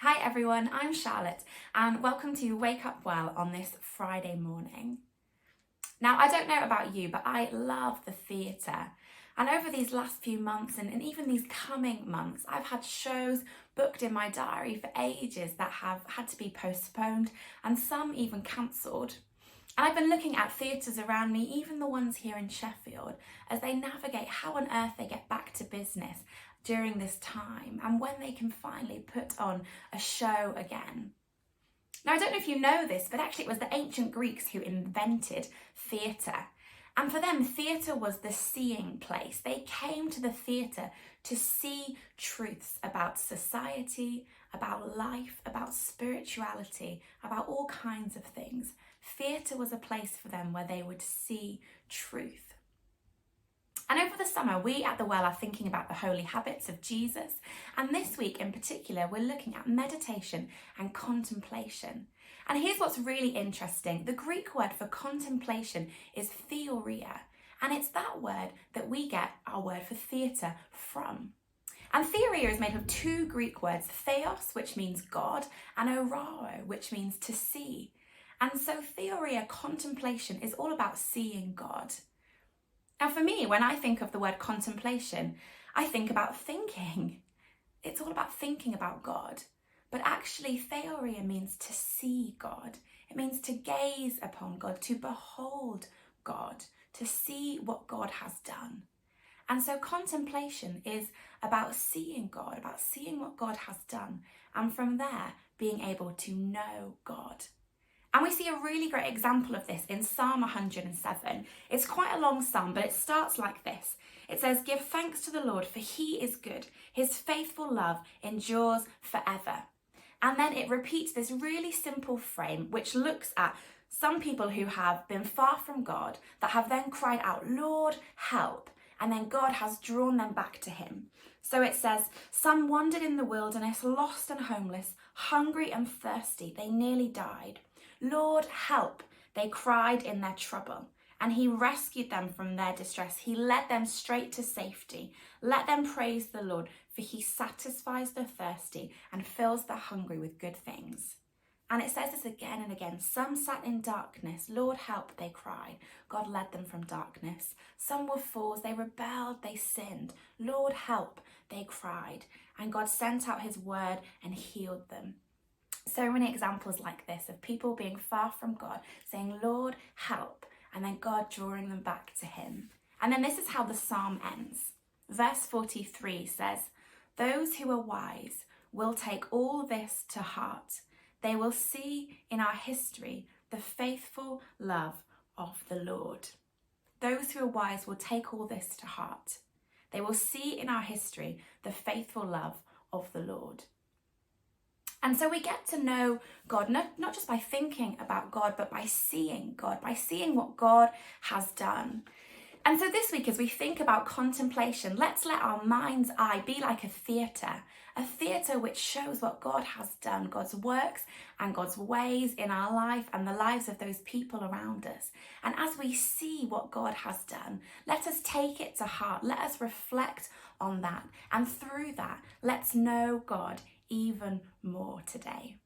Hi everyone, I'm Charlotte and welcome to Wake Up Well on this Friday morning. Now, I don't know about you, but I love the theatre. And over these last few months and even these coming months, I've had shows booked in my diary for ages that have had to be postponed and some even cancelled. And I've been looking at theatres around me, even the ones here in Sheffield, as they navigate how on earth they get back to business during this time and when they can finally put on a show again. Now, I don't know if you know this, but actually it was the ancient Greeks who invented theatre. And for them, theatre was the seeing place. They came to the theatre to see truths about society, about life, about spirituality, about all kinds of things. Theatre was a place for them where they would see truth. And over the summer, we at The Well are thinking about the holy habits of Jesus. And this week in particular, we're looking at meditation and contemplation. And here's what's really interesting. The Greek word for contemplation is theoria. And it's that word that we get our word for theatre from. And theoria is made of two Greek words, theos, which means God, and orao, which means to see. And so theoria, contemplation, is all about seeing God. Now for me, when I think of the word contemplation, I think about thinking. It's all about thinking about God. But actually, theoria means to see God. It means to gaze upon God, to behold God, to see what God has done. And so contemplation is about seeing God, about seeing what God has done, and from there being able to know God. And we see a really great example of this in Psalm 107. It's quite a long psalm, but it starts like this. It says, "Give thanks to the Lord, for he is good. His faithful love endures forever." And then it repeats this really simple frame, which looks at some people who have been far from God, that have then cried out, "Lord, help." And then God has drawn them back to him. So it says, "Some wandered in the wilderness, lost and homeless, hungry and thirsty. They nearly died. Lord, help," they cried in their trouble, and he rescued them from their distress. He led them straight to safety. Let them praise the Lord, for he satisfies the thirsty and fills the hungry with good things. And it says this again and again. Some sat in darkness. Lord, help, they cried. God led them from darkness. Some were fools. They rebelled. They sinned. Lord, help, they cried. And God sent out his word and healed them. So many examples like this of people being far from God, saying, "Lord, help," and then God drawing them back to him. And then this is how the psalm ends. Verse 43 says, "Those who are wise will take all this to heart. They will see in our history the faithful love of the Lord." Those who are wise will take all this to heart. They will see in our history the faithful love of the Lord. And so we get to know God, not just by thinking about God, but by seeing God, by seeing what God has done. And so this week, as we think about contemplation, let's let our mind's eye be like a theatre which shows what God has done, God's works and God's ways in our life and the lives of those people around us. And as we see what God has done, let us take it to heart. Let us reflect on that. And through that, let's know God even more today.